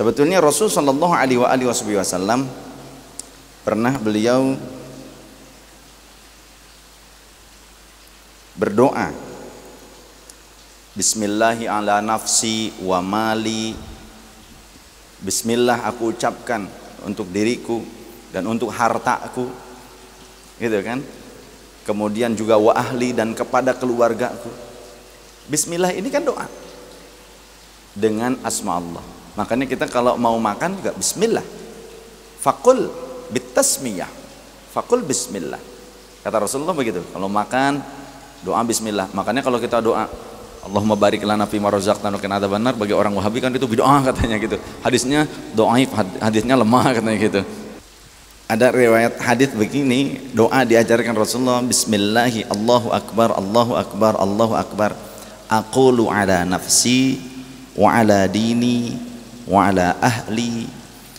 Sebetulnya Rasul Shallallahu Alaihi Wasallam pernah beliau berdoa, Bismillahi ala nafsi wa mali, Bismillah aku ucapkan untuk diriku dan untuk hartaku, gitu kan. Kemudian juga wa ahli, dan kepada keluargaku. Bismillah ini kan doa dengan asma Allah. Makanya kita kalau mau makan juga Bismillah. Fakul bitasmiyah, fakul Bismillah. Kata Rasulullah begitu. Kalau makan doa Bismillah. Makanya kalau kita doa Allahumma barik lana fima razaqtana wa qina adzabannar, bagi orang Wahabi kan itu bid'ah katanya gitu. Hadisnya dhaif, hadisnya lemah katanya gitu. Ada riwayat hadis begini, doa diajarkan Rasulullah, Bismillahi Allahu akbar, Allahu akbar, Allahu akbar. Aqulu ala nafsi wa ala dini wa ala ahli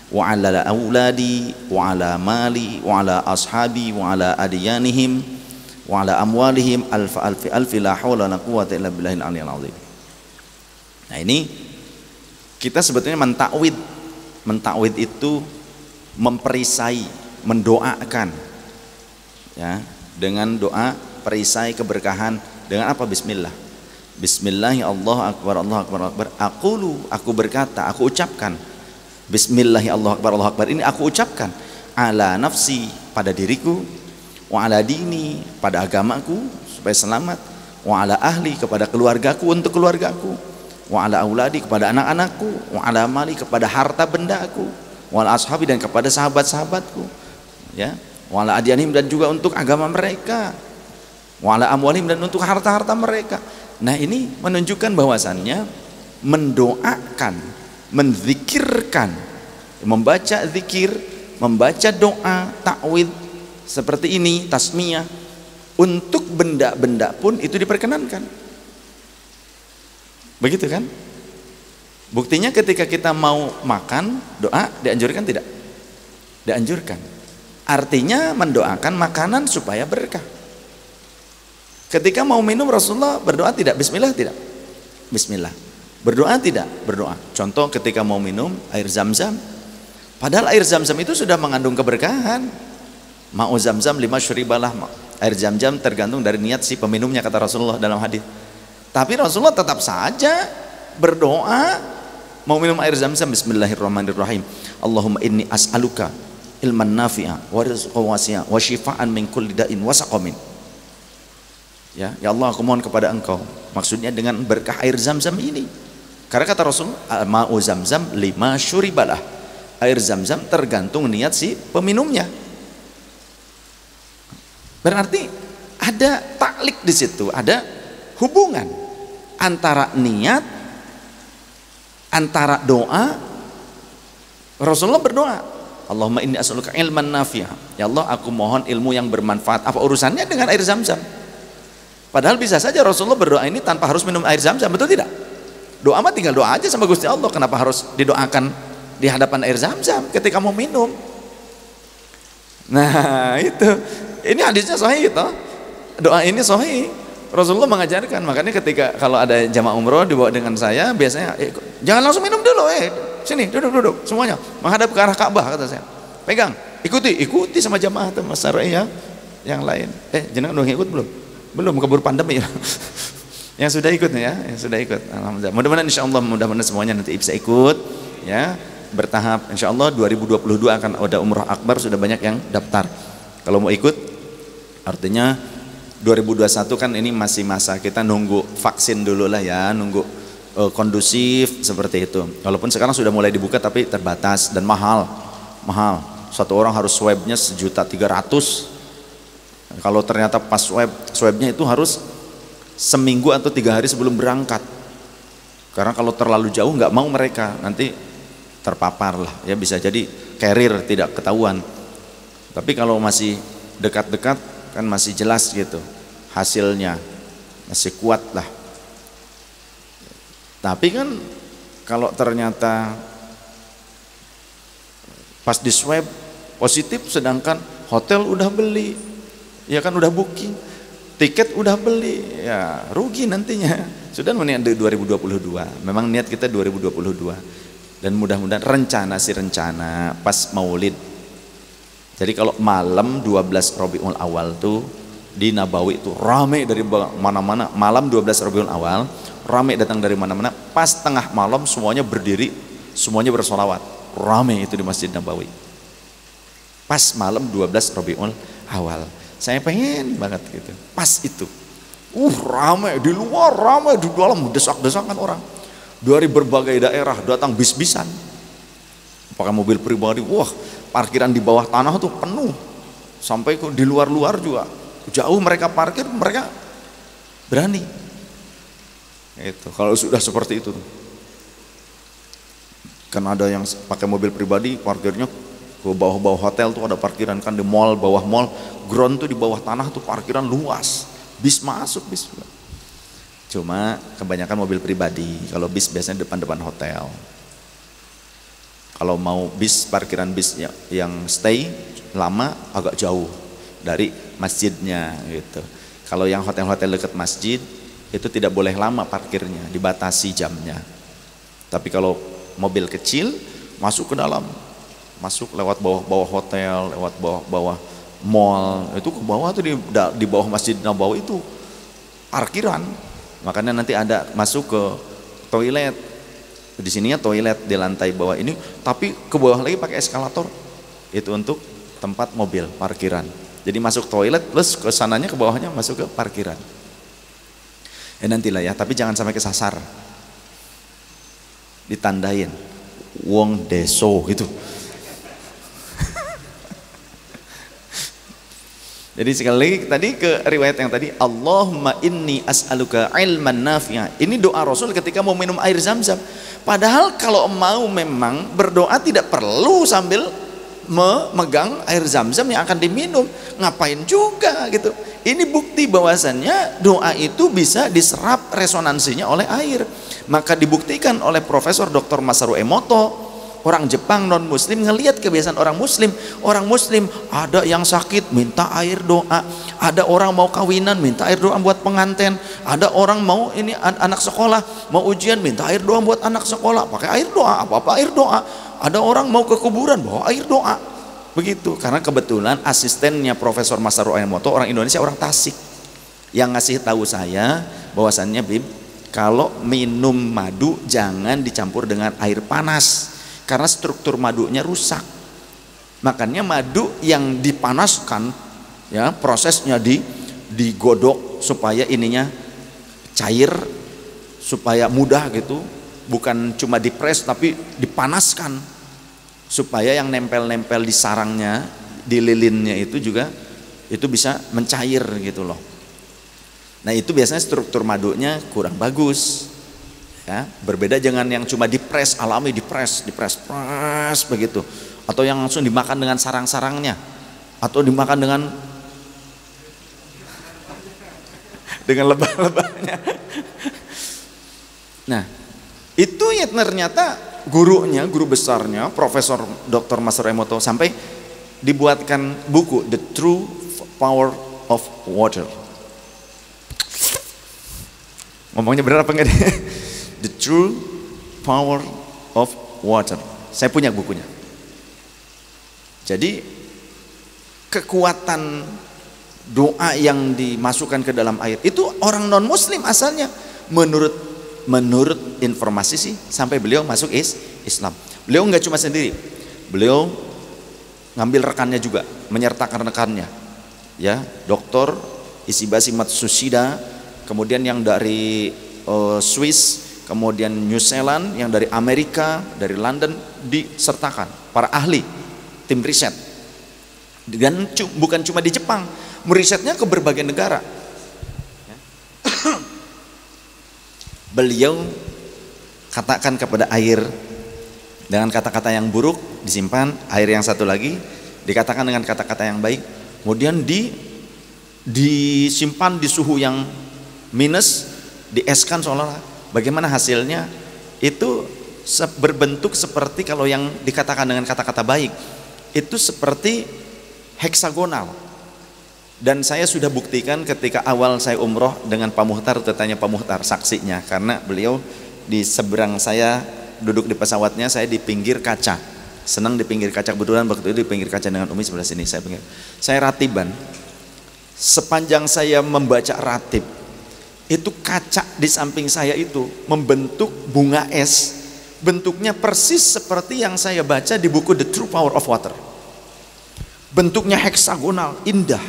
wa ala auladi wa ala mali wa ala ashabi wa ala adyanihim wa ala amwalihim alfa alfi alfi la haula wala quwwata illa billahil aliyil azim. Nah, ini kita sebetulnya mentakwid. Mentakwid itu memperisai, mendoakan, ya, dengan doa perisai keberkahan dengan apa? Bismillah. Bismillahi Allahu akbar, Allahu akbar, Allahu akbar. Aku berkata, aku ucapkan. Bismillahi Allahu akbar, Allahu akbar. Ini aku ucapkan ala nafsi, pada diriku, wa ala dini, pada agamaku supaya selamat, wa ala ahli, kepada keluargaku, untuk keluargaku, wa ala auladi, kepada anak-anakku, wa ala mali, kepada harta bendaku, wa ala ashabi, dan kepada sahabat-sahabatku, ya, wa ala adyanihim, dan juga untuk agama mereka, wa ala amwalihim, dan untuk harta-harta mereka. Nah, ini menunjukkan bahwasannya mendoakan, menzikirkan, membaca zikir, membaca doa, takwid seperti ini, tasmiyah, untuk benda-benda pun itu diperkenankan. Begitu kan? Buktinya ketika kita mau makan, doa dianjurkan tidak? Dianjurkan. Artinya mendoakan makanan supaya berkah. Ketika mau minum, Rasulullah berdoa tidak? Bismillah tidak? Bismillah. Berdoa tidak? Berdoa. Contoh ketika mau minum air zam-zam, padahal air zam-zam itu sudah mengandung keberkahan. Ma'u zam-zam lima syuribalah. Air zam-zam tergantung dari niat si peminumnya, kata Rasulullah dalam hadis. Tapi Rasulullah tetap saja berdoa mau minum air zam-zam, Bismillahirrahmanirrahim. Allahumma inni as'aluka ilman nafi'a wa rizqan wasi'a wa shifaan min kulli da'in wa saqamin. Ya Allah, aku mohon kepada engkau, maksudnya dengan berkah air zam-zam ini. Karena kata Rasul, ma'u zam-zam lima syuribalah. Air zam-zam tergantung niat si peminumnya. Berarti ada taklik di situ, ada hubungan antara niat, antara doa. Rasulullah berdoa, Allahumma inni as'aluka ilman nafi'ah. Ya Allah, aku mohon ilmu yang bermanfaat. Apa urusannya dengan air zam-zam? Padahal bisa saja Rasulullah berdoa ini tanpa harus minum air zam-zam, betul tidak? Doa mah tinggal doa aja sama Gusti Allah. Kenapa harus didoakan di hadapan air zam-zam ketika mau minum? Nah, itu. Ini hadisnya sahih toh. Doa ini sahih. Rasulullah mengajarkan. Makanya ketika kalau ada jamaah umroh dibawa dengan saya, biasanya jangan langsung minum dulu, sini duduk semuanya menghadap ke arah Ka'bah, kata saya. Pegang, ikuti sama jamaah tuh Mas ya, yang lain. Jenengan udah ikut belum? Belum, keburu pandemi. Yang sudah ikut ya, yang sudah ikut. Alhamdulillah. Mudah-mudahan insyaallah, mudah-mudahan semuanya nanti bisa ikut ya, bertahap. Insyaallah 2022 akan ada umroh akbar, sudah banyak yang daftar. Kalau mau ikut, artinya 2021 kan ini masih masa kita nunggu vaksin dulu lah ya, nunggu kondusif seperti itu. Walaupun sekarang sudah mulai dibuka tapi terbatas dan mahal. Satu orang harus swabnya 1.300.000. Kalau ternyata pas swabnya itu harus seminggu atau 3 hari sebelum berangkat. Karena kalau terlalu jauh nggak mau mereka, nanti terpapar lah ya, bisa jadi carrier tidak ketahuan. Tapi kalau masih dekat-dekat kan masih jelas gitu hasilnya, masih kuat lah. Tapi kan kalau ternyata pas di swab positif, sedangkan hotel udah beli, ya kan udah booking, tiket udah beli, ya rugi nantinya. Sudah niat 2022, memang niat kita 2022. Dan mudah-mudahan rencana pas Maulid. Jadi kalau malam 12 Rabiul Awal tuh di Nabawi itu rame dari mana-mana. Malam 12 Rabiul Awal rame datang dari mana-mana. Pas tengah malam semuanya berdiri, semuanya bersolawat. Rame itu di Masjid Nabawi. Pas malam 12 Rabiul Awal. Saya pengen banget gitu. Pas itu. Rame di luar, rame di dalam, desak-desakan orang. Dari berbagai daerah datang bis-bisan, pakai mobil pribadi. Wah, parkiran di bawah tanah tuh penuh, sampai ke di luar-luar juga jauh mereka parkir, mereka berani. Itu kalau sudah seperti itu, kan ada yang pakai mobil pribadi parkirnya ke bawah-bawah hotel tuh ada parkiran, kan di mall, bawah mall, ground tuh di bawah tanah tuh parkiran luas, bis masuk bis. Cuma kebanyakan mobil pribadi. Kalau bis biasanya depan-depan hotel. Kalau mau bis, parkiran bis yang stay lama agak jauh dari masjidnya gitu. Kalau yang hotel-hotel dekat masjid itu tidak boleh lama parkirnya, dibatasi jamnya. Tapi kalau mobil kecil masuk ke dalam, masuk lewat bawah-bawah hotel, lewat bawah-bawah mall, itu ke bawah tuh di bawah Masjid Nabawi itu parkiran. Makanya nanti ada masuk ke toilet, di sininya toilet di lantai bawah ini, tapi ke bawah lagi pakai eskalator, itu untuk tempat mobil parkiran. Jadi masuk toilet plus ke sananya ke bawahnya masuk ke parkiran. Nantilah ya, tapi jangan sampai kesasar, ditandain wong deso gitu. Jadi sekali lagi tadi ke riwayat yang tadi, Allahumma inni as'aluka ilman nafi'a. Ini doa Rasul ketika mau minum air Zam-Zam. Padahal kalau mau memang berdoa tidak perlu sambil memegang air Zam-Zam yang akan diminum. Ngapain juga gitu. Ini bukti bahwasannya doa itu bisa diserap resonansinya oleh air. Maka dibuktikan oleh Profesor Dr. Masaru Emoto, orang Jepang non muslim, ngelihat kebiasaan orang muslim ada yang sakit minta air doa, ada orang mau kawinan minta air doa buat pengantin, ada orang mau ini anak sekolah mau ujian minta air doa buat anak sekolah, pakai air doa, apa-apa air doa, ada orang mau ke kuburan bawa air doa, begitu. Karena kebetulan asistennya Profesor Masaru Emoto orang Indonesia, orang Tasik, yang ngasih tahu saya bahwasannya, Bib, kalau minum madu jangan dicampur dengan air panas karena struktur madunya rusak. Makanya madu yang dipanaskan ya, prosesnya digodok supaya ininya cair, supaya mudah gitu, bukan cuma dipres tapi dipanaskan supaya yang nempel-nempel di sarangnya, di lilinnya itu juga itu bisa mencair gitu loh. Nah itu biasanya struktur madunya kurang bagus ya, berbeda jangan yang cuma dipres alami, dipres begitu, atau yang langsung dimakan dengan sarang-sarangnya, atau dimakan dengan lebah-lebahnya. Nah itu ya ternyata gurunya, guru besarnya Profesor Dr. Masaru Emoto sampai dibuatkan buku The True Power of Water. Ngomongnya benar apa enggak nih? The True Power of Water. Saya punya bukunya. Jadi kekuatan doa yang dimasukkan ke dalam air itu orang non muslim asalnya, menurut informasi sih sampai beliau masuk Islam. Beliau nggak cuma sendiri, beliau ngambil rekannya juga, menyertakan rekannya ya, Dr. Ishibashi Matsushita, kemudian yang dari Swiss, kemudian New Zealand, yang dari Amerika, dari London, disertakan para ahli tim riset. Dan bukan cuma di Jepang, merisetnya ke berbagai negara. Beliau katakan kepada air dengan kata-kata yang buruk disimpan, air yang satu lagi dikatakan dengan kata-kata yang baik, kemudian disimpan di suhu yang minus, dieskan seolah-olah. Bagaimana hasilnya? Itu berbentuk seperti, kalau yang dikatakan dengan kata-kata baik itu seperti heksagonal. Dan saya sudah buktikan ketika awal saya umroh dengan Pak Muhtar, tanya Pak Muhtar saksinya, karena beliau di seberang saya duduk di pesawatnya, saya di pinggir kaca, senang di pinggir kaca, kebetulan waktu itu di pinggir kaca dengan Umi sebelah sini. Saya ratiban, sepanjang saya membaca ratib itu kaca di samping saya itu membentuk bunga es, bentuknya persis seperti yang saya baca di buku The True Power of Water. Bentuknya heksagonal, indah,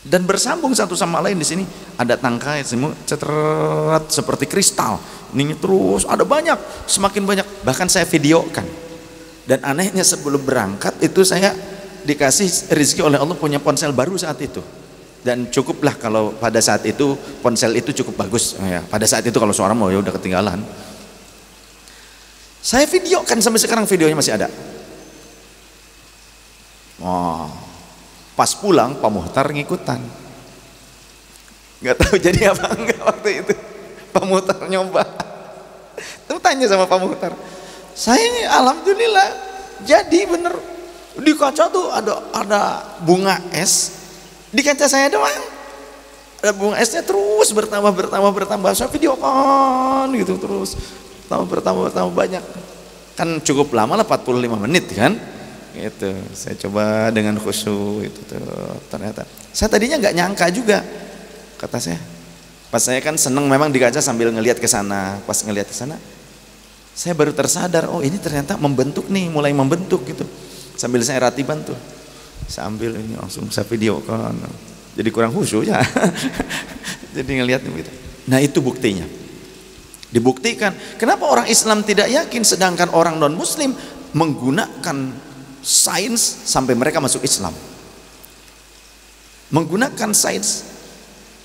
dan bersambung satu sama lain. Di sini ada tangkai semua ceteret seperti kristal. Ini terus ada banyak, semakin banyak. Bahkan saya videokan. Dan anehnya sebelum berangkat itu saya dikasih rezeki oleh Allah punya ponsel baru saat itu. Dan cukuplah kalau pada saat itu ponsel itu cukup bagus. Ya, pada saat itu kalau seorang mau ya udah ketinggalan. Saya videokan sampai sekarang, videonya masih ada. Oh, pas pulang Pak Muhtar ngikutan, nggak tahu jadi apa enggak waktu itu. Pak Muhtar nyoba, tuh tanya sama Pak Muhtar, saya ini alhamdulillah jadi bener, di kaca tuh ada bunga es, di kaca saya doang ada bunga esnya terus bertambah. Saya videokan gitu terus bertambah banyak, kan cukup lama lah, 45 menit kan. Itu saya coba dengan khusyuk itu tuh, ternyata saya tadinya nggak nyangka juga, kata saya pas saya kan seneng memang di kaca sambil ngelihat ke sana. Pas ngelihat ke sana saya baru tersadar, oh ini ternyata membentuk nih, mulai membentuk gitu. Sambil saya ratiban tuh, sambil ini langsung saya video kan, jadi kurang khusyuk ya. Jadi ngelihat gitu. Nah itu buktinya, dibuktikan kenapa orang Islam tidak yakin sedangkan orang non Muslim menggunakan sains sampai mereka masuk Islam, menggunakan sains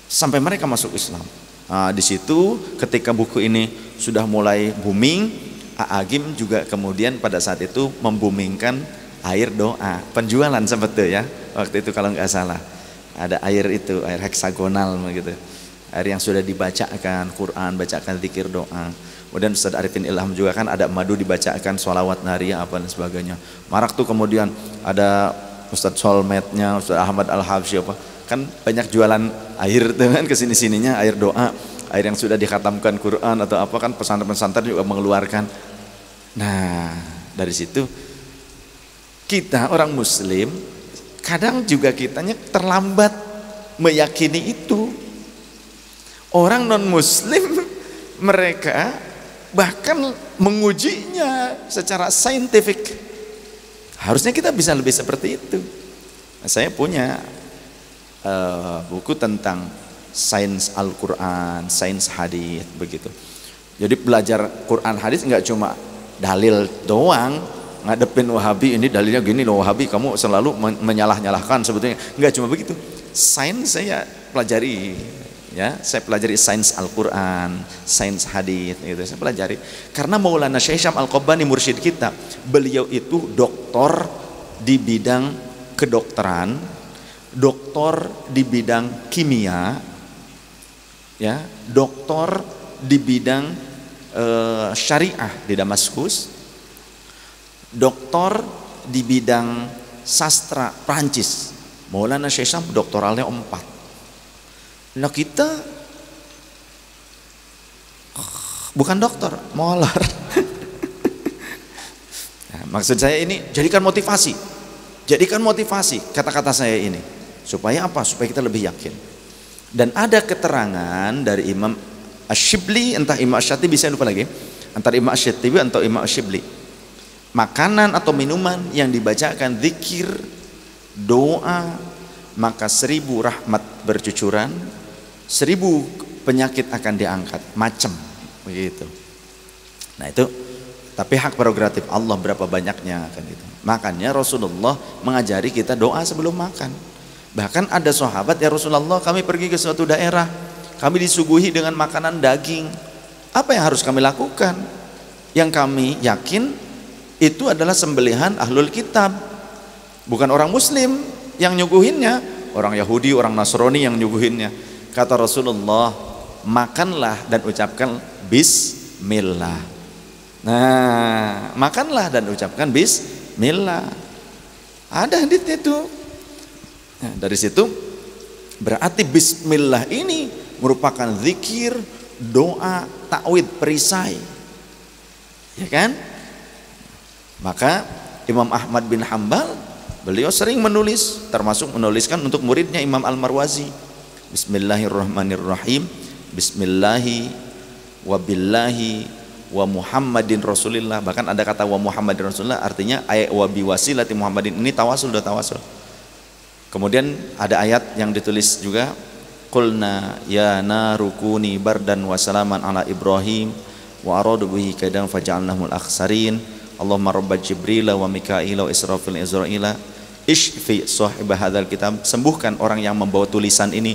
sampai mereka masuk Islam. Nah, di situ ketika buku ini sudah mulai booming, Agim juga kemudian pada saat itu membumingkan air doa, penjualan sempat tuh ya waktu itu kalau nggak salah, ada air itu, air heksagonal gitu, air yang sudah dibacakan Quran, bacakan zikir doa. Kemudian Ustaz Arifin Ilham juga kan ada madu dibacakan, sholawat nariyah apa dan sebagainya. Marak tuh kemudian ada Ustaz Solmetnya, Ustaz Ahmad Al-Habsyi apa, kan banyak jualan air tuh kan kesini-sininya, air doa, air yang sudah dikhatamkan Quran atau apa kan, pesantren-pesantren juga mengeluarkan. Nah dari situ kita orang Muslim kadang juga kitanya terlambat meyakini itu. Orang non Muslim mereka bahkan mengujinya secara saintifik. Harusnya kita bisa lebih seperti itu. Nah, saya punya buku tentang sains Al-Quran, sains hadis begitu. Jadi belajar Quran hadis nggak cuma dalil doang, ngadepin Wahabi ini dalilnya gini loh, Wahabi kamu selalu menyalah-nyalahkan, sebetulnya nggak cuma begitu. Sains saya pelajari. Ya, saya pelajari sains Al-Quran, sains hadis, gitu. Saya pelajari karena Maulana Syekh Syam Al-Qabbani mursyid kita, beliau itu doktor di bidang kedokteran, doktor di bidang kimia, ya, doktor di bidang syariah di Damaskus, doktor di bidang sastra Prancis. Maulana Syekh Syam doktoralnya 4. Nah kita bukan dokter, molar. Nah, maksud saya ini jadikan motivasi kata-kata saya ini, supaya apa? Supaya kita lebih yakin. Dan ada keterangan dari Imam Ash-Shibli, entah Imam Ash-Shatibi, saya lupa lagi, antara Imam Ash-Shatibi atau Imam Ash-Shibli, makanan atau minuman yang dibacakan zikir doa maka 1000 rahmat bercucuran, 1000 penyakit akan diangkat, macam begitu. Nah itu, tapi hak prerogatif Allah berapa banyaknya kan gitu. Makanya Rasulullah mengajari kita doa sebelum makan. Bahkan ada sahabat, ya Rasulullah kami pergi ke suatu daerah, kami disuguhi dengan makanan daging, apa yang harus kami lakukan? Yang kami yakin itu adalah sembelihan ahlul kitab, bukan orang Muslim yang nyuguhinnya, orang Yahudi, orang Nasrani yang nyuguhinnya. Kata Rasulullah, makanlah dan ucapkan bismillah. Nah, makanlah dan ucapkan bismillah. Ada haditsnya itu. Nah, dari situ berarti bismillah ini merupakan zikir, doa, takwid, perisai. ya kan? Maka Imam Ahmad bin Hambal beliau sering menulis, termasuk menuliskan untuk muridnya Imam Al-Marwazi, Bismillahirrahmanirrahim, Bismillahi wa billahi wa Muhammadin Rasulillah. Bahkan ada kata wa Muhammadin Rasulillah, artinya ayat wa biwasilati Muhammadin, ini tawasul, udah tawasul. Kemudian ada ayat yang ditulis juga, qulna ya narukuni bardan wa salaman ala Ibrahim wa aradu bihi kaidan faja'alnahumul akhsarin. Allahumma rabba Jibril wa Mikail wa Israfil Izraila ishfi sahibah hadzal kitab, sembuhkan orang yang membawa tulisan ini,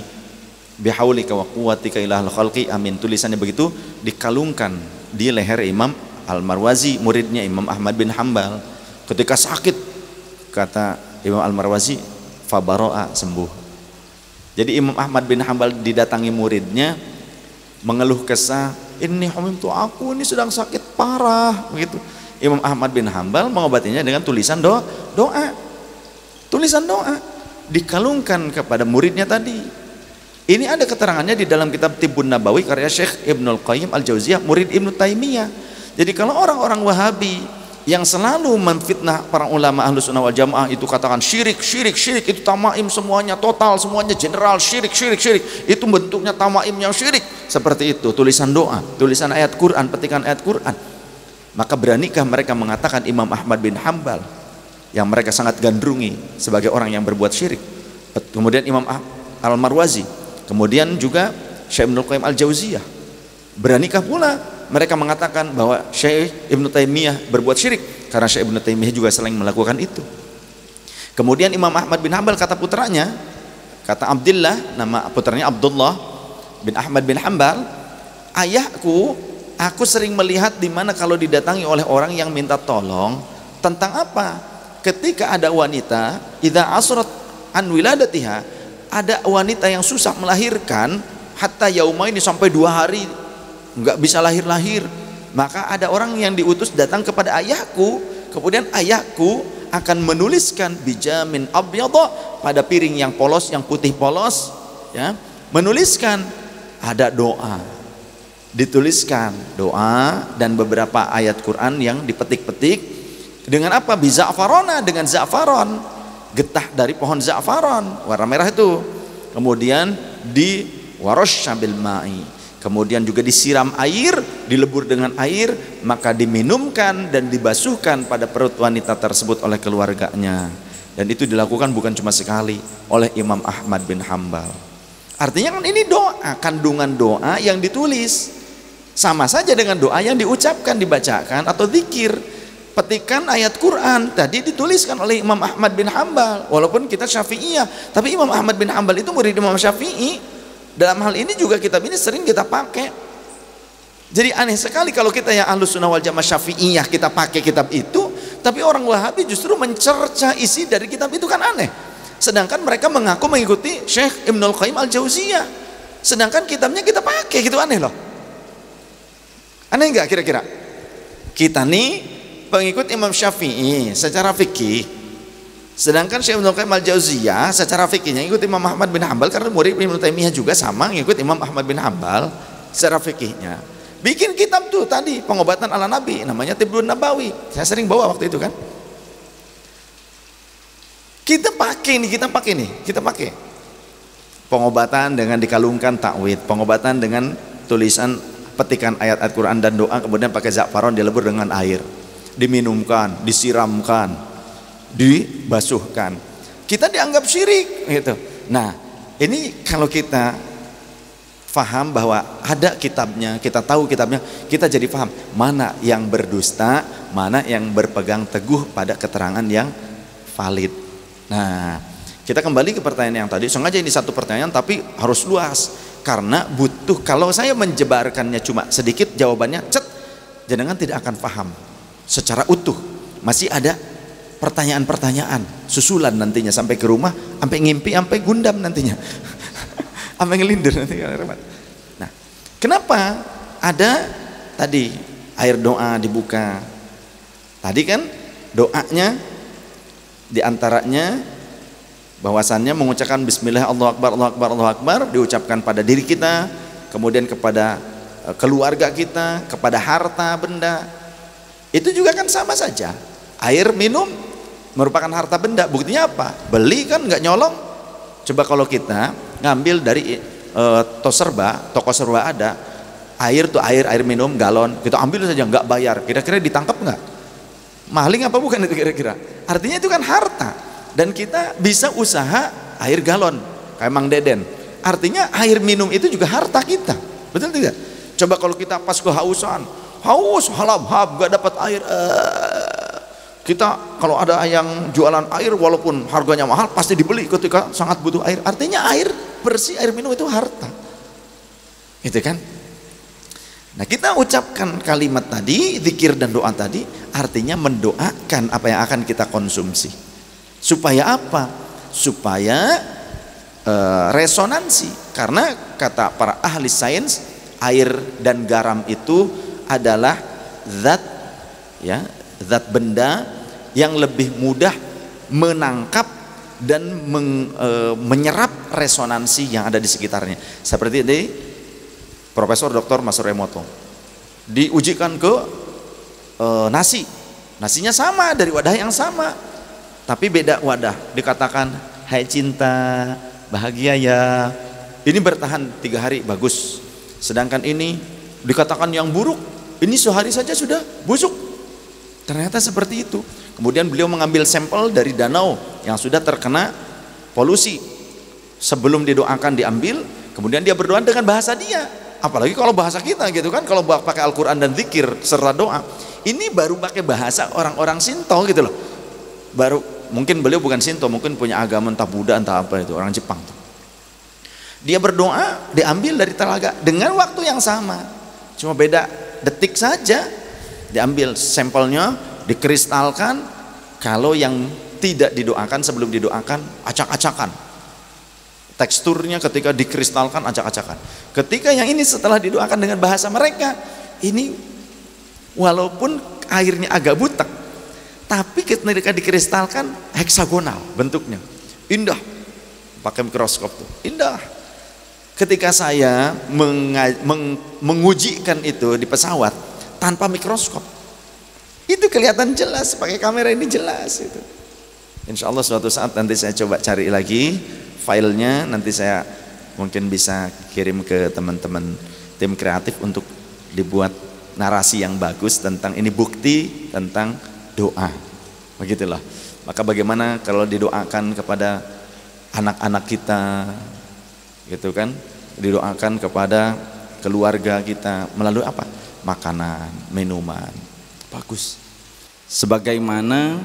bihaulika wa quwwatika ilahal khalqi, amin. Tulisannya begitu dikalungkan di leher Imam Al-Marwazi, muridnya Imam Ahmad bin Hambal. Ketika sakit, kata Imam Al-Marwazi, fabaro'a, sembuh. Jadi Imam Ahmad bin Hambal didatangi muridnya, mengeluh kesah, ini humimtu, aku ini sedang sakit parah, begitu. Imam Ahmad bin Hambal mengobatinya dengan tulisan doa. Tulisan doa dikalungkan kepada muridnya tadi. Ini ada keterangannya di dalam kitab Tibbun Nabawi karya Syekh Ibnul Qayyim Al-Jauziyah, murid Ibnu Taimiyah. Jadi kalau orang-orang Wahabi yang selalu memfitnah para ulama Ahlus Sunnah wal Jamaah itu katakan syirik itu tamaim semuanya, total semuanya, general syirik, itu bentuknya tamaim yang syirik, seperti itu tulisan doa, tulisan ayat Quran, petikan ayat Quran. Maka beranikah mereka mengatakan Imam Ahmad bin Hambal yang mereka sangat gandrungi sebagai orang yang berbuat syirik, kemudian Imam Al-Marwazi, kemudian juga Syekh Ibnul Qayyim Al-Jauziyah, beranikah pula mereka mengatakan bahwa Syekh Ibnu Taimiyah berbuat syirik, karena Syekh Ibnu Taimiyah juga sering melakukan itu. Kemudian Imam Ahmad bin Hambal, kata putranya, kata Abdullah, nama putranya Abdullah bin Ahmad bin Hambal, ayahku, aku sering melihat di mana kalau didatangi oleh orang yang minta tolong tentang apa? Ketika ada wanita, idza asrat an wiladatiha, ada wanita yang susah melahirkan, hatta yauma ini sampai 2 hari nggak bisa lahir, maka ada orang yang diutus datang kepada ayahku, kemudian ayahku akan menuliskan bijamin abyadha, pada piring yang polos, yang putih polos, ya, menuliskan ada doa, dituliskan doa dan beberapa ayat Quran yang dipetik-petik dengan apa? Biza'farona, dengan za'faron, getah dari pohon za'faron warna merah itu, kemudian di warosh sambil ma'i, kemudian juga disiram air, dilebur dengan air, maka diminumkan dan dibasuhkan pada perut wanita tersebut oleh keluarganya. Dan itu dilakukan bukan cuma sekali oleh Imam Ahmad bin Hambal. Artinya kan ini doa, kandungan doa yang ditulis sama saja dengan doa yang diucapkan, dibacakan atau zikir. Petikan ayat Quran tadi dituliskan oleh Imam Ahmad bin Hambal, walaupun kita Syafi'iyah, tapi Imam Ahmad bin Hambal itu murid Imam Syafi'i. Dalam hal ini juga kitab ini sering kita pakai. Jadi aneh sekali kalau kita yang Ahlus Sunnah wal Jamaah Syafi'iyah kita pakai kitab itu, tapi orang Wahabi justru mencerca isi dari kitab itu, kan aneh. Sedangkan mereka mengaku mengikuti Syekh Ibnul Qayyim Al-Jauziyah, sedangkan kitabnya kita pakai, gitu. Aneh loh. Aneh enggak kira-kira? Kita nih pengikut Imam Syafi'i secara fikih, sedangkan Syekh Ibnul Qayyim Al-Jauziyah secara fikihnya ikut Imam Ahmad bin Hambal, karena murid Ibnu Taimiyah juga sama ngikut Imam Ahmad bin Hambal secara fikihnya. Bikin kitab tuh tadi pengobatan ala Nabi, namanya Tibbun Nabawi. Saya sering bawa waktu itu kan. Kita pakai pengobatan dengan dikalungkan takwid, pengobatan dengan tulisan petikan ayat-ayat Quran dan doa, kemudian pakai za'faron dilebur dengan air, diminumkan, disiramkan, dibasuhkan. Kita dianggap syirik gitu. Nah, ini kalau kita faham bahwa ada kitabnya, kita tahu kitabnya, kita jadi paham mana yang berdusta, mana yang berpegang teguh pada keterangan yang valid. Nah, kita kembali ke pertanyaan yang tadi. Sengaja ini satu pertanyaan tapi harus luas, karena butuh, kalau saya menjebarkannya cuma sedikit jawabannya cet, jenengan tidak akan paham secara utuh. Masih ada pertanyaan-pertanyaan susulan nantinya sampai ke rumah, sampai ngimpi, sampai gundam nantinya. Sampai ngelindur nanti. Nah, kenapa ada tadi air doa dibuka? Tadi kan doanya diantaranya bahwasannya mengucapkan Bismillah, Allahu Akbar, Allahu Akbar, Allahu Akbar, diucapkan pada diri kita, kemudian kepada keluarga kita, kepada harta benda. Itu juga kan sama saja. Air minum merupakan harta benda. Buktinya apa? Beli kan nggak nyolong. Coba kalau kita ngambil dari toko serba ada air tuh, air minum galon, kita ambil saja nggak bayar, kira-kira ditangkap nggak? Maling apa bukan itu kira-kira? Artinya itu kan harta, dan kita bisa usaha air galon kayak Mang Deden. Artinya air minum itu juga harta kita, betul tidak? Coba kalau kita pas kehausan, haus halab-hab nggak dapat air, kita kalau ada yang jualan air walaupun harganya mahal pasti dibeli ketika sangat butuh air. Artinya air bersih, air minum itu harta, gitu kan? Nah, kita ucapkan kalimat tadi, zikir dan doa tadi, artinya mendoakan apa yang akan kita konsumsi. Supaya apa? Supaya resonansi. Karena kata para ahli sains, air dan garam itu adalah zat, ya, zat benda yang lebih mudah menangkap dan menyerap resonansi yang ada di sekitarnya. Seperti di Profesor Dr. Mas Remoto diujikan ke nasinya sama, dari wadah yang sama tapi beda wadah, dikatakan hai cinta bahagia ya, ini bertahan 3 hari bagus, sedangkan ini dikatakan yang buruk, ini sehari saja sudah busuk. Ternyata seperti itu. Kemudian beliau mengambil sampel dari danau yang sudah terkena polusi, sebelum didoakan diambil, kemudian dia berdoa dengan bahasa dia. Apalagi kalau bahasa kita gitu kan, kalau pakai Al-Quran dan zikir serta doa, ini baru pakai bahasa orang-orang Shinto gitu loh. Baru, mungkin beliau bukan Shinto, mungkin punya agama entah Buddha entah apa itu, orang Jepang tuh. Dia berdoa, diambil dari telaga dengan waktu yang sama, cuma beda detik saja. Diambil sampelnya, dikristalkan. Kalau yang tidak didoakan, sebelum didoakan acak-acakan, teksturnya ketika dikristalkan acak-acakan. Ketika yang ini setelah didoakan dengan bahasa mereka, ini walaupun airnya agak butek, tapi ketika dikristalkan heksagonal bentuknya, indah. Pakai mikroskop tuh, indah. Ketika saya mengujikan itu di pesawat tanpa mikroskop, itu kelihatan jelas, pakai kamera ini jelas itu. Insya Allah suatu saat nanti saya coba cari lagi filenya, nanti saya mungkin bisa kirim ke teman-teman tim kreatif untuk dibuat narasi yang bagus tentang ini, bukti tentang doa, begitulah. Maka bagaimana kalau didoakan kepada anak-anak kita, gitu kan, didoakan kepada keluarga kita melalui apa? Makanan, minuman, bagus. Sebagaimana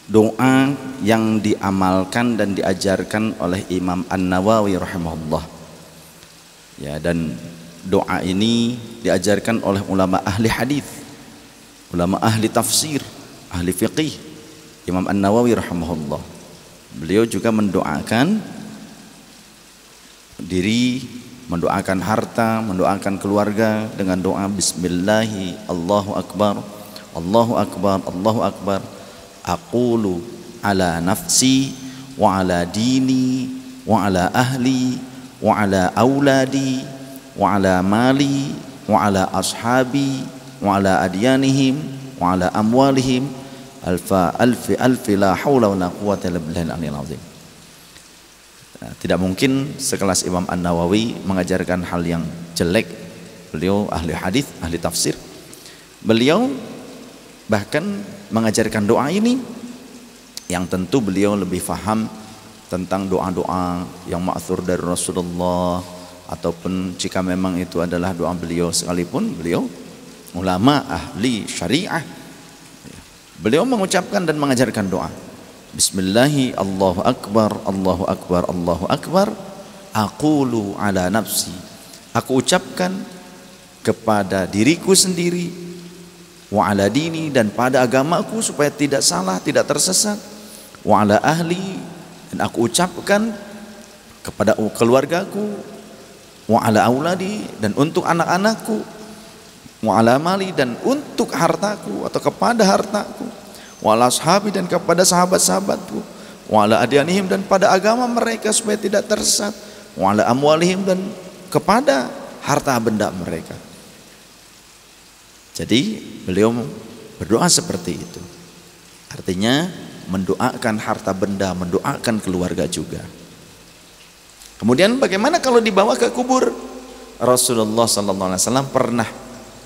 doa yang diamalkan dan diajarkan oleh Imam An-Nawawi rahimahullah, ya, dan doa ini diajarkan oleh ulama ahli hadis, ulama ahli tafsir, ahli fiqih. Imam An-Nawawi rahimahullah, beliau juga mendoakan diri, mendoakan harta, mendoakan keluarga dengan doa bismillahi Allahu akbar, Allahu akbar, Allahu akbar, aqulu ala nafsi wa ala dini wa ala ahli wa ala auladi wa ala mali wa ala ashabi wa ala adyanihim wa ala amwalihim alfi la haula wa la quwwata illa billahil aliyyil azim. Tidak mungkin sekelas Imam An-Nawawi mengajarkan hal yang jelek. Beliau ahli hadis, ahli tafsir. Beliau bahkan mengajarkan doa ini yang tentu beliau lebih faham tentang doa-doa yang ma'thur dari Rasulullah, ataupun jika memang itu adalah doa beliau sekalipun, beliau ulama ahli syariah, beliau mengucapkan dan mengajarkan doa bismillahi Allahu akbar, Allahu akbar, Allahu akbar, aqulu ala nafsi, aku ucapkan kepada diriku sendiri, wa ala dini, dan pada agamaku supaya tidak salah, tidak tersesat, wa ala ahli, dan aku ucapkan kepada keluargaku, wa ala auladi, dan untuk anak-anakku, wa ala mali, dan untuk hartaku atau kepada hartaku, wa ala ashabi, dan kepada sahabat-sahabatku, wa ala adyanihim, dan pada agama mereka supaya tidak tersesat, wa ala amwalihim, dan kepada harta benda mereka. Jadi beliau Berdoa seperti itu. Artinya mendoakan harta benda, mendoakan keluarga juga. Kemudian bagaimana kalau dibawa ke kubur? Rasulullah SAW pernah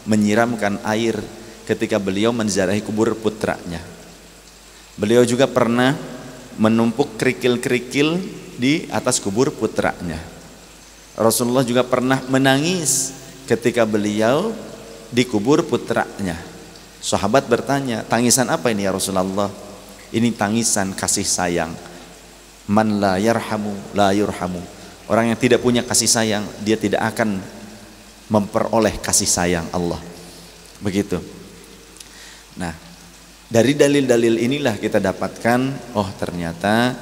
menyiramkan air ketika beliau menziarahi kubur putranya. Beliau juga pernah menumpuk kerikil-kerikil di atas kubur putranya. Rasulullah juga pernah menangis ketika beliau dikubur putranya. Sahabat bertanya, tangisan apa ini ya Rasulullah? Ini tangisan kasih sayang. Man la yarhamu la yurhamu. Orang yang tidak punya kasih sayang, dia tidak akan memperoleh kasih sayang Allah. Begitu. Nah, dari dalil-dalil inilah kita dapatkan, oh ternyata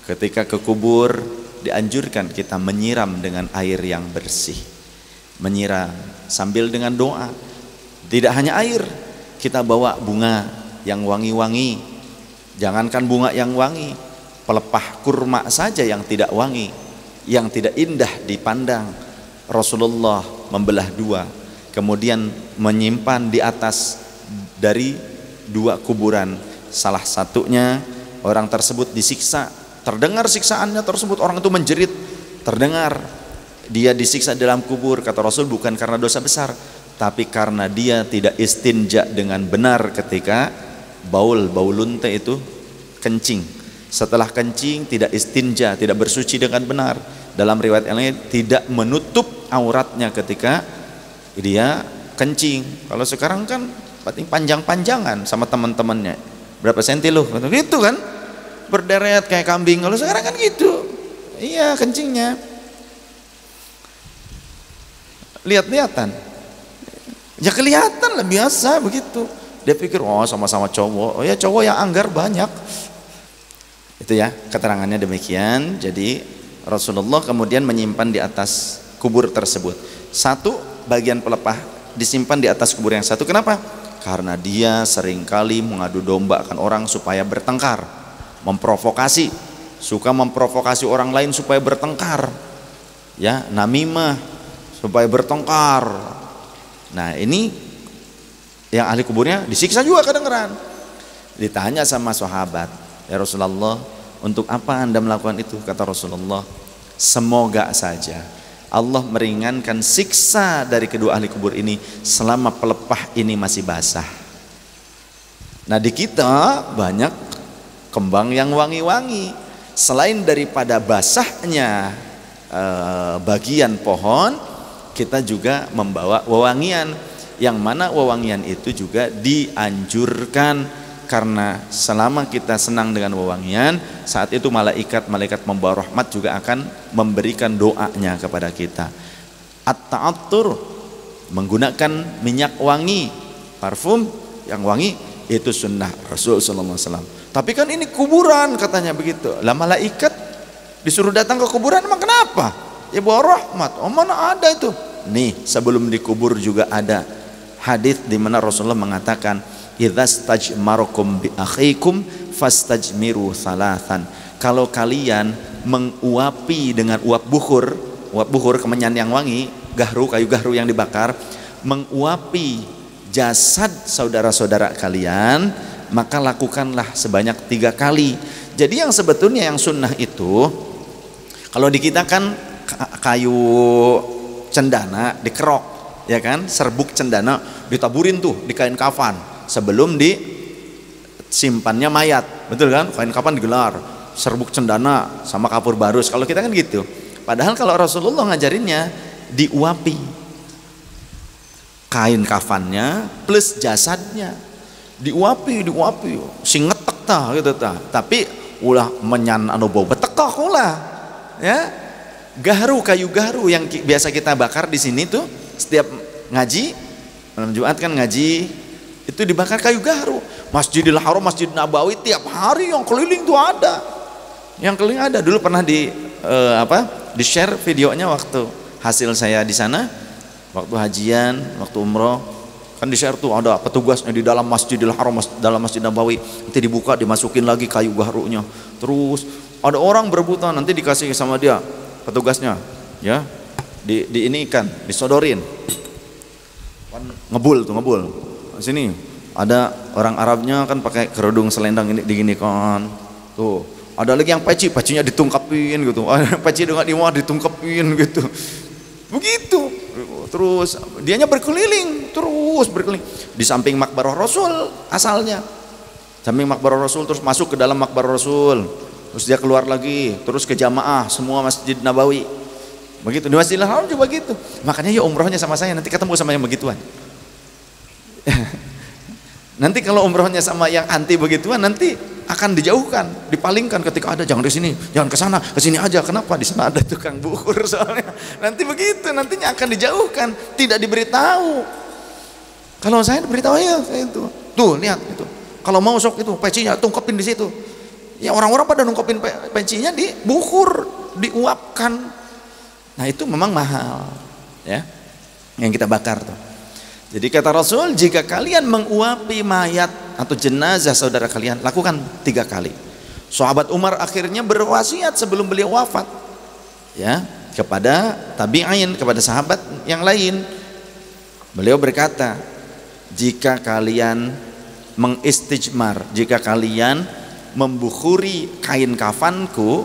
ketika ke kubur dianjurkan kita menyiram dengan air yang bersih. Menyiram sambil dengan doa. Tidak hanya air, kita bawa bunga yang wangi-wangi. Jangankan bunga yang wangi, pelepah kurma saja yang tidak wangi, yang tidak indah dipandang. Rasulullah membelah dua, kemudian menyimpan di atas dari dua kuburan. Salah satunya orang tersebut disiksa, terdengar siksaannya tersebut, orang itu menjerit, terdengar dia disiksa dalam kubur. Kata Rasul, bukan karena dosa besar, tapi karena dia tidak istinja dengan benar ketika baul unta itu kencing. Setelah kencing tidak istinja, tidak bersuci dengan benar. Dalam riwayat yang lain tidak menutup auratnya ketika dia kencing. Kalau sekarang kan paling panjang-panjangan sama teman-temannya. Berapa senti lu? Gitu kan? Berderet kayak kambing. Kalau sekarang kan gitu. Iya, kencingnya. Lihat-lihatan. Ya kelihatan lah, biasa begitu. Dia pikir, oh sama-sama cowok. Oh ya, cowok yang anggar banyak. Itu ya, keterangannya demikian. Jadi Rasulullah kemudian menyimpan di atas kubur tersebut. Satu bagian pelepah disimpan di atas kubur yang satu. Kenapa? Karena dia seringkali mengadu domba akan orang supaya bertengkar, memprovokasi, suka memprovokasi orang lain supaya bertengkar. Ya, namimah, supaya bertengkar. Nah, ini yang ahli kuburnya disiksa juga kedengeran. Ditanya sama sahabat, ya Rasulullah, untuk apa Anda melakukan itu? Kata Rasulullah, semoga saja Allah meringankan siksa dari kedua ahli kubur ini selama pelepah ini masih basah. Nah, di kita banyak kembang yang wangi-wangi. Selain daripada basahnya bagian pohon, kita juga membawa wewangian, yang mana wewangian itu juga dianjurkan. Karena selama kita senang dengan wewangian, saat itu malaikat membawa rahmat juga akan memberikan doanya kepada kita. At-ta'attur, menggunakan minyak wangi, parfum yang wangi, itu sunnah Rasul sallallahu alaihi wasallam. Tapi kan ini kuburan katanya begitu. Lah malaikat disuruh datang ke kuburan, emang kenapa? Ya bawa rahmat. Oh, mana ada itu? Nih, sebelum dikubur juga ada hadis di mana Rasulullah mengatakan, idzastajmarukum bi akhikum fastajmiru thalathan. Kalau kalian menguapi dengan uap bukhur kemenyan yang wangi, kayu gahru yang dibakar, menguapi jasad saudara-saudara kalian, maka lakukanlah sebanyak 3 kali. Jadi yang sebetulnya yang sunnah itu, kalau di kita kan kayu cendana dikerok, ya kan, serbuk cendana ditaburin tuh di kain kafan sebelum disimpannya mayat, betul kan? Kain kafan digelar, serbuk cendana sama kapur barus. Kalau kita kan gitu. Padahal kalau Rasulullah ngajarinnya diuapi kain kafannya plus jasadnya, diuapi sing ngetek tah gitu tah. Tapi ulah menyan anu bau betekok ulah, ya. Kayu gahru yang biasa kita bakar di sini tuh setiap ngaji, malam Jumat kan ngaji, itu dibakar kayu gahru. Masjidil Haram, Masjid Nabawi, tiap hari yang keliling tuh ada. Yang keliling ada. Dulu pernah di share videonya waktu hasil saya di sana, waktu hajian, waktu umroh, kan di share tuh ada petugasnya di dalam Masjidil Haram, dalam Masjid Nabawi. Nanti dibuka, dimasukin lagi kayu gahrunya. Terus ada orang berebutan, nanti dikasih sama dia petugasnya, ya, di ini ikan, disodorin. Kan ngebul sini Ada orang Arabnya kan pakai kerudung selendang ini digini kan. Tuh, ada lagi yang pecinya ditungkapin gitu. Ada peci dengan iwah ditungkapin gitu. Begitu. Terus dianya berkeliling, terus berkeliling di samping makbarah Rasul asalnya. Samping makbarah Rasul, terus masuk ke dalam makbarah Rasul. Terus dia keluar lagi, terus ke jamaah semua Masjid Nabawi. Begitu di Masjidil Haram juga gitu. Makanya ya umrohnya sama saya, nanti ketemu sama yang begituan. Nanti kalau umrohnya sama yang anti begituan, nanti akan dijauhkan, dipalingkan ketika ada, jangan di sini, jangan ke sana, ke sini aja. Kenapa? Di sana ada tukang bukur soalnya. Nanti begitu, nantinya akan dijauhkan, tidak diberitahu. Kalau saya diberitahu ya itu. Tuh, lihat itu. Kalau mau sok itu pecinya tungkepin di situ. Ya orang-orang pada nungkepin pecinya di bukur, diuapkan. Nah, itu memang mahal, ya. Yang kita bakar tuh. Jadi kata Rasul, jika kalian menguapi mayat atau jenazah saudara kalian, lakukan 3 kali. Sahabat Umar akhirnya berwasiat sebelum beliau wafat, ya, kepada tabi'in, kepada sahabat yang lain. Beliau berkata, jika kalian mengistijmar, jika kalian membukhuri kain kafanku,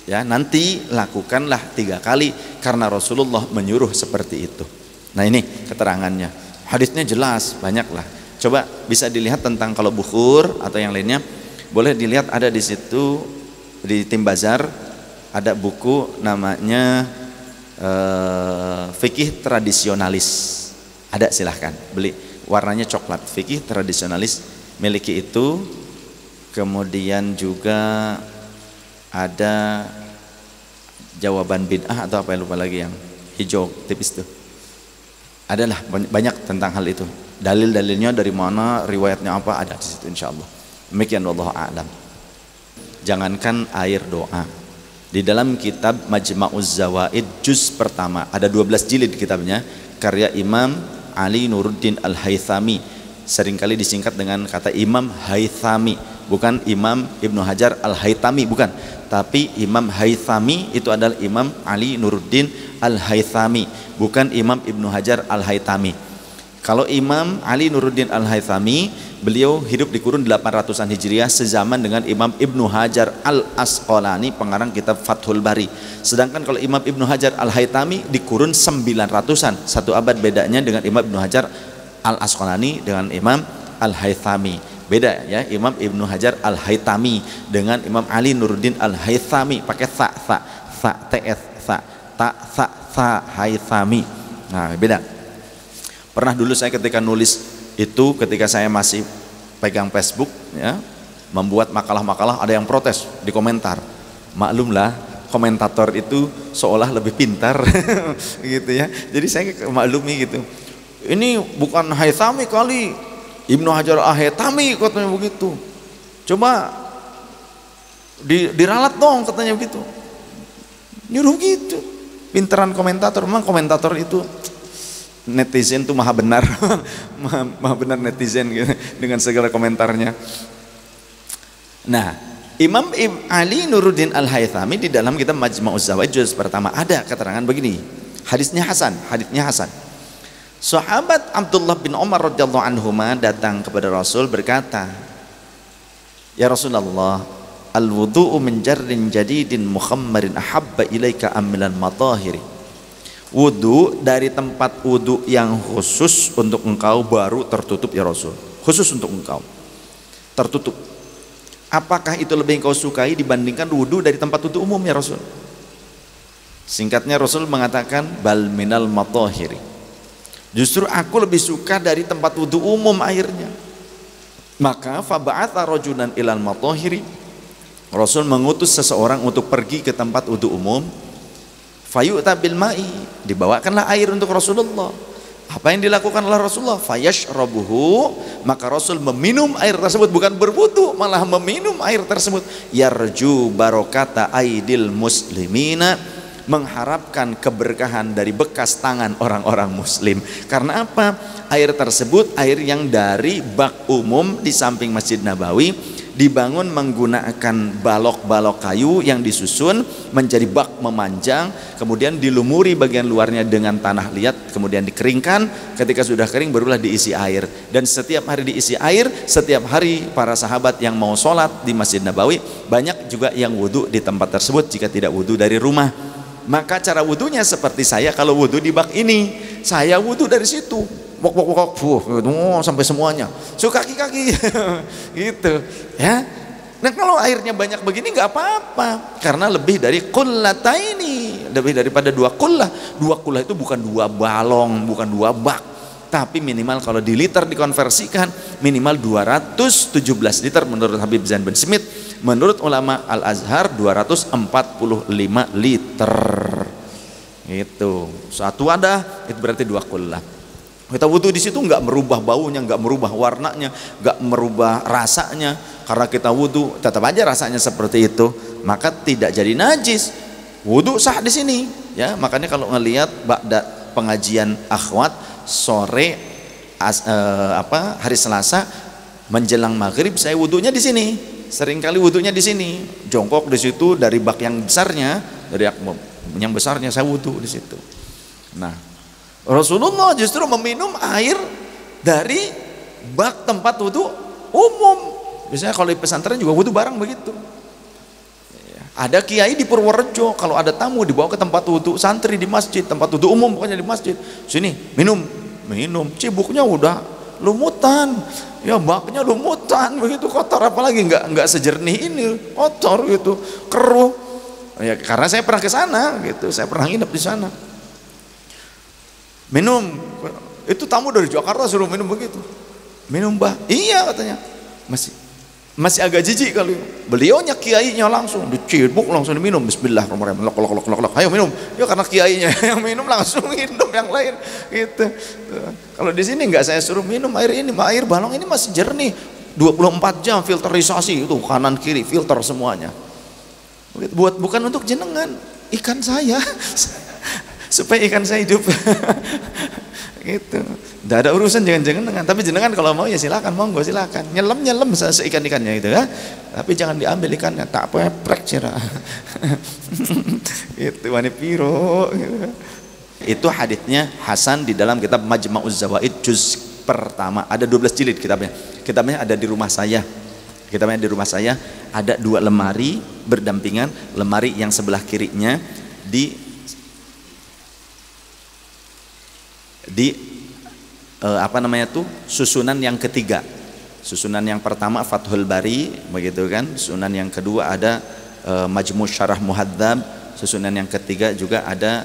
ya, nanti lakukanlah 3 kali karena Rasulullah menyuruh seperti itu. Nah, ini keterangannya. Hadisnya jelas, banyaklah. Coba bisa dilihat tentang kalau bukhur atau yang lainnya, boleh dilihat ada di situ di Tim Bazar ada buku namanya Fikih Tradisionalis. Ada, silahkan beli. Warnanya coklat. Fikih Tradisionalis, miliki itu. Kemudian juga ada jawaban bid'ah atau apa yang lupa lagi yang hijau tipis tuh. Adalah banyak tentang hal itu. Dalil-dalilnya dari mana, riwayatnya apa, ada di situ insyaallah. Demikian wallahu a'lam. Jangankan air doa. Di dalam kitab Majma'uz Zawaid juz pertama, ada 12 jilid kitabnya, karya Imam Ali Nuruddin Al-Haythami. Seringkali disingkat dengan kata Imam Haythami, bukan Imam Ibnu Hajar Al-Haytami, bukan. Tapi Imam Haythami itu adalah Imam Ali Nuruddin Al-Haythami, bukan Imam Ibnu Hajar Al-Haytami. Kalau Imam Ali Nuruddin Al-Haythami, beliau hidup di kurun 800-an Hijriah, sezaman dengan Imam Ibnu Hajar Al-Asqalani, pengarang kitab Fathul Bari. Sedangkan kalau Imam Ibnu Hajar Al-Haytami di kurun 900-an, 1 abad bedanya dengan Imam Ibnu Hajar Al-Asqalani dengan Imam Al-Haythami. Beda ya, Imam Ibnu Hajar Al-Haytami dengan Imam Ali Nuruddin Al-Haythami, pakai tha ts tha Haythami. Nah, beda. Pernah dulu saya ketika nulis itu, ketika saya masih pegang Facebook ya, membuat makalah-makalah, ada yang protes di komentar. Maklumlah, komentator itu seolah lebih pintar gitu ya. Jadi saya maklumi gitu. Ini bukan Haythami kali, Ibnu Hajar Al-Haytami katanya begitu. Coba diralat dong katanya begitu. Nyuruh gitu. Pinteran komentator. Memang komentator itu, netizen tuh maha benar. maha benar netizen gitu, dengan segala komentarnya. Nah, Imam Ali Nuruddin Al-Haythami di dalam kitab Majma'uz Zawaid juz pertama ada keterangan begini. Hadisnya hasan. Sahabat Abdullah bin Umar radhiyallahu anhuma datang kepada Rasul berkata, "Ya Rasulullah, al-wudu'u min jarrin jadidin mukhammarin ahabba ilaika amilal matahiri." Wudu dari tempat wudu yang khusus untuk engkau baru tertutup ya Rasul. Khusus untuk engkau. Tertutup. Apakah itu lebih engkau sukai dibandingkan wudu dari tempat wudu umum ya Rasul? Singkatnya Rasul mengatakan, "Bal minal matahiri." Justru aku lebih suka dari tempat wudu umum airnya. Maka faba'atha rajulan ilal matahiri. Rasul mengutus seseorang untuk pergi ke tempat wudu umum. Fayu'ta bil ma'i, dibawakanlah air untuk Rasulullah. Apa yang dilakukan oleh Rasulullah? Fayashrabuhu, maka Rasul meminum air tersebut, bukan berwudu, malah meminum air tersebut. Yarju barokata aidil muslimina, mengharapkan keberkahan dari bekas tangan orang-orang muslim. Karena apa? Air tersebut air yang dari bak umum di samping Masjid Nabawi dibangun menggunakan balok-balok kayu yang disusun menjadi bak memanjang, kemudian dilumuri bagian luarnya dengan tanah liat, kemudian dikeringkan. Ketika sudah kering barulah diisi air, dan setiap hari diisi air. Setiap hari para sahabat yang mau sholat di Masjid Nabawi, banyak juga yang wudhu di tempat tersebut jika tidak wudhu dari rumah. Maka cara wudhunya seperti saya kalau wudhu di bak ini, saya wudhu dari situ, sampai semuanya, kaki-kaki gitu ya. Nah kalau airnya banyak begini nggak apa-apa, karena lebih dari qullataini, lebih daripada 2 qullah. 2 qullah itu bukan 2 balong, bukan 2 bak, tapi minimal kalau di liter dikonversikan minimal 217 liter menurut Habib Zain bin Smith. Menurut ulama Al-Azhar 245 liter. Itu satu wadah itu berarti 2 qullah. Kita wudhu di situ nggak merubah baunya, nggak merubah warnanya, nggak merubah rasanya, karena kita wudhu tetap aja rasanya seperti itu, maka tidak jadi najis. Wudhu sah di sini, ya. Makanya kalau ngelihat ba'da pengajian akhwat sore hari Selasa menjelang maghrib, saya wudhunya di sini. Seringkali wudhunya di sini, jongkok di situ dari bak yang besarnya, dari yang besarnya saya wudhu di situ. Nah, Rasulullah justru meminum air dari bak tempat wudhu umum. Biasanya kalau di pesantren juga wudhu bareng begitu. Ada kiai di Purworejo, kalau ada tamu dibawa ke tempat wudhu santri di masjid, tempat wudhu umum pokoknya di masjid. Sini minum, cibuknya udah lumutan, ya baknya lumutan begitu, kotor, apalagi nggak sejernih ini, kotor gitu, keruh. Ya karena saya pernah ke sana gitu, saya pernah nginep di sana. Minum, itu tamu dari Jakarta suruh minum begitu. Minum Mbah, iya katanya. Masih agak jijik kali. Beliaunya kiainya langsung dicibuk, langsung diminum. Bismillahirrahmanirrahim. Ayo minum. Ya karena kiainya yang minum langsung minum yang lain gitu. Kalau di sini nggak saya suruh minum air ini, air balong ini masih jernih. 24 jam filterisasi itu kanan kiri filter semuanya. Bukan untuk jenengan, ikan saya. Supaya ikan saya hidup gitu. Tidak ada urusan jangan-jangan, tapi jenengan kalau mau ya silakan, monggo silakan. Nyelam seikan-ikannya gitu ya. Tapi jangan diambil ikannya, tak peprek cira. Itu wani piro gitu. Itu haditsnya hasan di dalam kitab Majma'uz Zawaid juz pertama. Ada 12 jilid kitabnya. Kitabnya ada di rumah saya. Kitabnya di rumah saya ada 2 lemari berdampingan. Lemari yang sebelah kirinya di susunan yang ketiga. Susunan yang pertama Fathul Bari begitu kan, susunan yang kedua ada Majmu' Syarah Muhadzab, susunan yang ketiga juga ada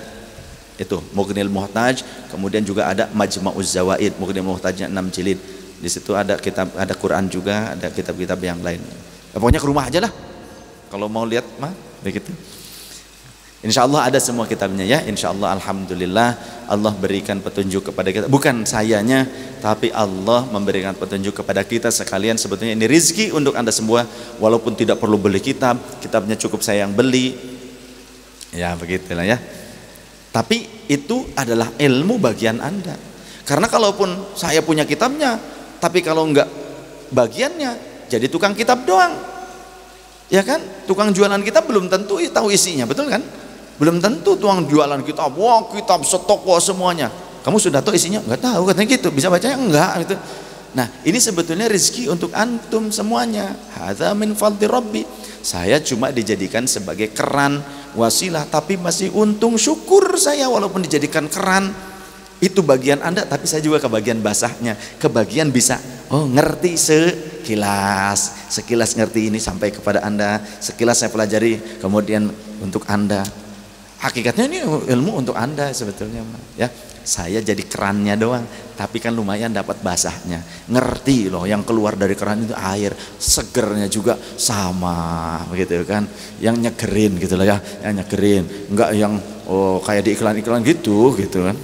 itu Mughnil Muhtaj, kemudian juga ada Majma'uz Zawaid, Mughnil Muhtajnya 6 jilid. Di situ ada kitab, ada Quran juga, ada kitab-kitab yang lain. Pokoknya ke rumah aja lah kalau mau lihat mah begitu. Insya Allah ada semua kitabnya ya. Insya Allah, alhamdulillah Allah berikan petunjuk kepada kita. Bukan sayanya, tapi Allah memberikan petunjuk kepada kita sekalian. Sebetulnya ini rizki untuk anda semua. Walaupun tidak perlu beli kitab, kitabnya cukup saya yang beli. Ya begitulah ya. Tapi itu adalah ilmu bagian anda. Karena kalaupun saya punya kitabnya, tapi kalau enggak bagiannya, jadi tukang kitab doang. Ya kan? Tukang jualan kitab belum tentu tahu isinya, betul kan? Belum tentu tukang jualan kitab, wah kitab setoko semuanya. Kamu sudah tahu isinya? Enggak tahu, katanya gitu. Bisa bacanya? Enggak gitu. Nah, ini sebetulnya rezeki untuk antum semuanya. Hadza min fadli Rabbi. Saya cuma dijadikan sebagai keran, wasilah, tapi masih untung syukur saya walaupun dijadikan keran. Itu bagian anda, tapi saya juga kebagian basahnya, kebagian bisa ngerti sekilas ngerti ini sampai kepada anda, sekilas saya pelajari kemudian untuk anda. Hakikatnya ini ilmu untuk anda sebetulnya ya. Saya jadi kerannya doang, tapi kan lumayan dapat basahnya. Ngerti loh, yang keluar dari keran itu air, segernya juga sama begitu kan. Yang nyegerin gitu lah ya, yang nyegerin, enggak yang kayak di iklan-iklan gitu kan.